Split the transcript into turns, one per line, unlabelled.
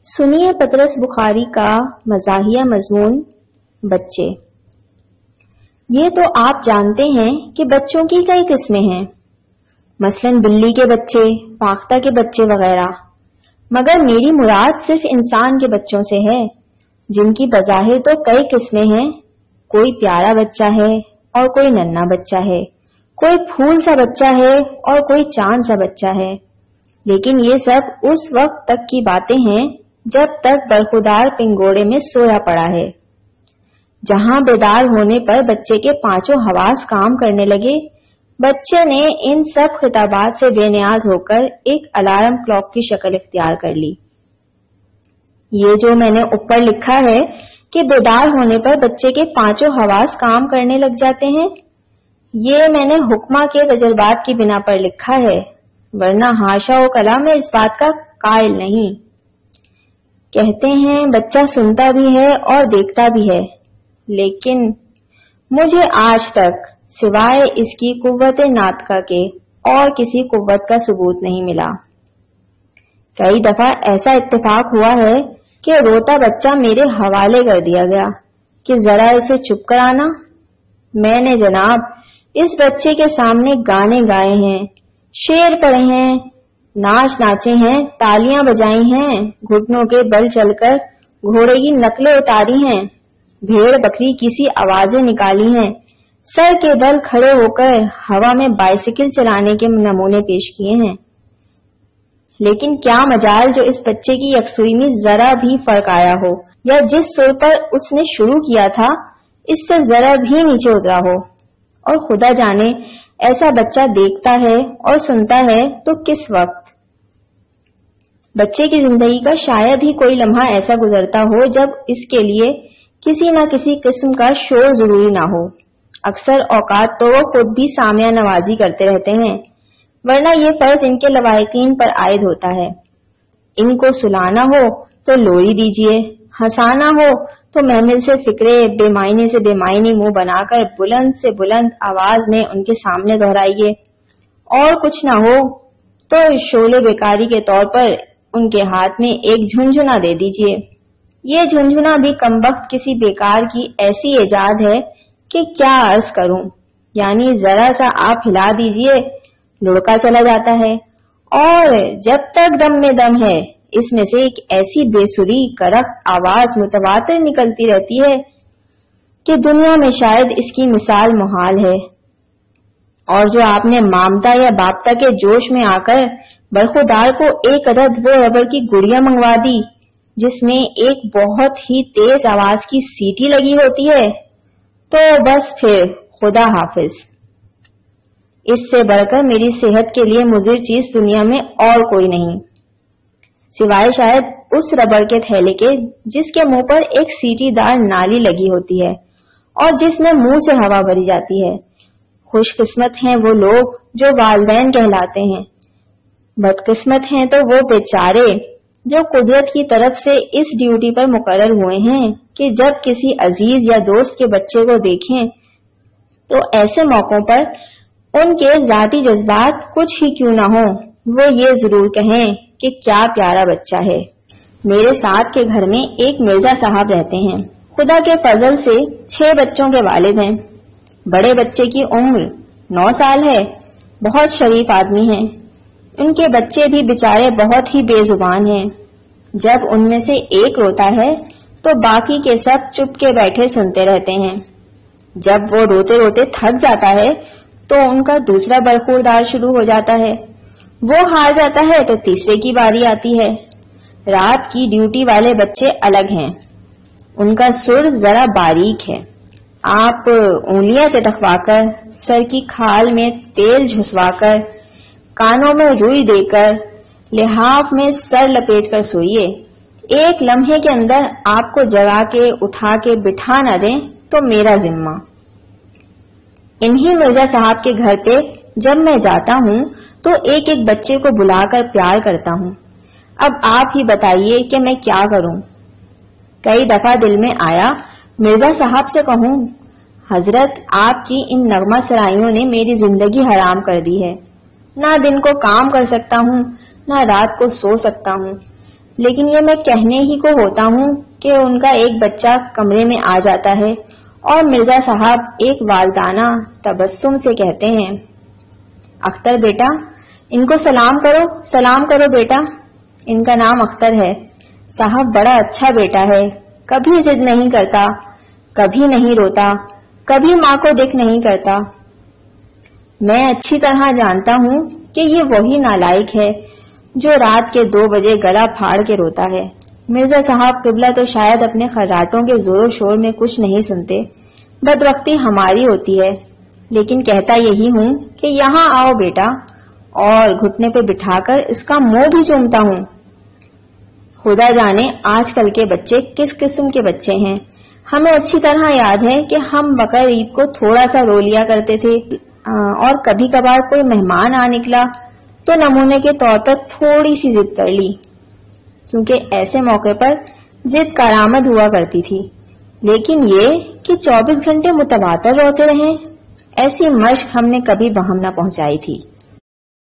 سنیے پطرس بخاری کا مزاحیہ مضمون بچے۔ یہ تو آپ جانتے ہیں کہ بچوں کی کئی قسمیں ہیں، مثلاً بلی کے بچے، فاختہ کے بچے وغیرہ، مگر میری مراد صرف انسان کے بچوں سے ہے، جن کی بظاہر تو کئی قسمیں ہیں۔ کوئی پیارا بچہ ہے اور کوئی ننھا بچہ ہے، کوئی پھول سا بچہ ہے اور کوئی چاند سا بچہ ہے، لیکن یہ سب اس وقت تک کی باتیں ہیں جب تک برخودار پنگوڑے میں سویا پڑا ہے۔ جہاں بیدار ہونے پر بچے کے پانچوں حواس کام کرنے لگے، بچے نے ان سب خطابات سے بے نیاز ہو کر ایک الارم کلاک کی شکل اختیار کر لی۔ یہ جو میں نے اوپر لکھا ہے کہ بیدار ہونے پر بچے کے پانچوں حواس کام کرنے لگ جاتے ہیں، یہ میں نے حکمہ کے تجربات کی بنا پر لکھا ہے، ورنہ حاشا و کلا میں اس بات کا قائل نہیں۔ کہتے ہیں بچہ سنتا بھی ہے اور دیکھتا بھی ہے، لیکن مجھے آج تک سوائے اس کی قوت ناطقہ کے اور کسی قوت کا ثبوت نہیں ملا۔ کئی دفعہ ایسا اتفاق ہوا ہے کہ روتا بچہ میرے حوالے کر دیا گیا کہ ذرا اسے چپ کرانا۔ میں نے جناب اس بچے کے سامنے گانے گائے ہیں، شعر پڑھے ہیں، ناچ ناچے ہیں، تالیاں بجائی ہیں، گھٹنوں کے بل چل کر گھوڑے کی نقلیں اتاری ہیں، بھیڑ بکری کی سی آوازیں نکالی ہیں، سر کے بل کھڑے ہو کر ہوا میں بائیسیکل چلانے کے نمونے پیش کیے ہیں، لیکن کیا مجال جو اس بچے کی یکسوئی میں ذرا بھی فرق آیا ہو، یا جس سر پر اس نے شروع کیا تھا اس سے ذرا بھی نیچے اترا ہو۔ اور خدا جانے ایسا بچہ دیکھتا ہے اور سنتا ہے تو کس وقت؟ بچے کی زندگی کا شاید ہی کوئی لمحہ ایسا گزرتا ہو جب اس کے لیے کسی نہ کسی قسم کا شور ضروری نہ ہو۔ اکثر اوقات تو وہ خود بھی سامعہ نوازی کرتے رہتے ہیں، ورنہ یہ فرض ان کے لواحقین پر عائد ہوتا ہے۔ ان کو سلانا ہو تو لوری دیجیے، ہنسانا ہو تو محمل سے فکرے بے معنی سے بے معنی منہ بنا کر بلند سے بلند آواز میں ان کے سامنے دہرائیے، اور کچھ نہ ہو تو شعلے بیکاری کے طور پر ان کے ہاتھ میں ایک جھنجھنا دے دیجیے۔ یہ جھنجھنا بھی کمبخت کسی بیکار کی ایسی ایجاد ہے کہ کیا عرض کروں، یعنی ذرا سا آپ ہلا دیجیے لڑکا چلا جاتا ہے، اور جب تک دم میں دم ہے اس میں سے ایک ایسی بے سری کرخت آواز متواتر نکلتی رہتی ہے کہ دنیا میں شاید اس کی مثال محال ہے۔ اور جو آپ نے مامتا یا باپتا کے جوش میں آ کر برخودار کو ایک عدد وہ ربڑ کی گڑیا منگوا دی جس میں ایک بہت ہی تیز آواز کی سیٹی لگی ہوتی ہے، تو بس پھر خدا حافظ۔ اس سے بڑھ کر میری صحت کے لیے مضر چیز دنیا میں اور کوئی نہیں، سوائے شاید اس ربڑ کے تھیلے کے جس کے منہ پر ایک سیٹی دار نالی لگی ہوتی ہے اور جس میں منہ سے ہوا بھری جاتی ہے۔ خوش قسمت ہیں وہ لوگ جو والدین کہلاتے ہیں، بدقسمت ہیں تو وہ بیچارے جو قدرت کی طرف سے اس ڈیوٹی پر مقرر ہوئے ہیں کہ جب کسی عزیز یا دوست کے بچے کو دیکھیں تو ایسے موقعوں پر ان کے ذاتی جذبات کچھ ہی کیوں نہ ہوں، وہ یہ ضرور کہیں کہ کیا پیارا بچہ ہے۔ میرے ساتھ کے گھر میں ایک مرزا صاحب رہتے ہیں، خدا کے فضل سے 6 بچوں کے والد ہیں۔ بڑے بچے کی عمر 9 سال ہے، بہت شریف آدمی ہیں۔ ان کے بچے بھی بیچارے بہت ہی بے زبان ہیں۔ جب ان میں سے ایک روتا ہے تو باقی کے سب چپ کے بیٹھے سنتے رہتے ہیں۔ جب وہ روتے روتے تھک جاتا ہے تو ان کا دوسرا برخوردار شروع ہو جاتا ہے، وہ ہار جاتا ہے تو تیسرے کی باری آتی ہے۔ رات کی ڈیوٹی والے بچے الگ ہیں، ان کا سر ذرا باریک ہے۔ آپ انگلیاں چٹکوا کر، سر کی کھال میں تیل جھسوا کر، کانوں میں روئی دے کر، لحاف میں سر لپیٹ کر سوئیے، ایک لمحے کے اندر آپ کو جگا کے اٹھا کے بٹھا نہ دیں تو میرا ذمہ۔ انہی مرزا صاحب کے گھر پہ جب میں جاتا ہوں تو ایک ایک بچے کو بلا کر پیار کرتا ہوں۔ اب آپ ہی بتائیے کہ میں کیا کروں۔ کئی دفعہ دل میں آیا مرزا صاحب سے کہوں، حضرت آپ کی ان نغمہ سرائیوں نے میری زندگی حرام کر دی ہے، نہ دن کو کام کر سکتا ہوں نہ رات کو سو سکتا ہوں، لیکن یہ میں کہنے ہی کو ہوتا ہوں کہ ان کا ایک بچہ کمرے میں آ جاتا ہے اور مرزا صاحب ایک والدانہ تبسم سے کہتے ہیں، اختر بیٹا ان کو سلام کرو بیٹا۔ ان کا نام اختر ہے۔ صاحب بڑا اچھا بیٹا ہے، کبھی ضد نہیں کرتا، کبھی نہیں روتا، کبھی ماں کو دکھ نہیں کرتا۔ میں اچھی طرح جانتا ہوں کہ یہ وہی نالائق ہے جو رات کے 2 بجے گلا پھاڑ کے روتا ہے۔ مرزا صاحب قبلہ تو شاید اپنے خراٹوں کے زور و شور میں کچھ نہیں سنتے، بدبختی ہماری ہوتی ہے، لیکن کہتا یہی ہوں کہ یہاں آؤ بیٹا، اور گھٹنے پہ بٹھا کر اس کا منہ بھی چومتا ہوں۔ خدا جانے آج کل کے بچے کس قسم کے بچے ہیں۔ ہمیں اچھی طرح یاد ہے کہ ہم بقر عید کو تھوڑا سا رو لیا کرتے تھے، اور کبھی کبھار کوئی مہمان آ نکلا تو نمونے کے طور پر تھوڑی سی ضد کر لی، کیونکہ ایسے موقع پر ضد کارآمد ہوا کرتی تھی۔ لیکن یہ کہ 24 گھنٹے متواتر روتے رہیں، ایسی مشق ہم نے کبھی بہم نہ پہنچائی تھی۔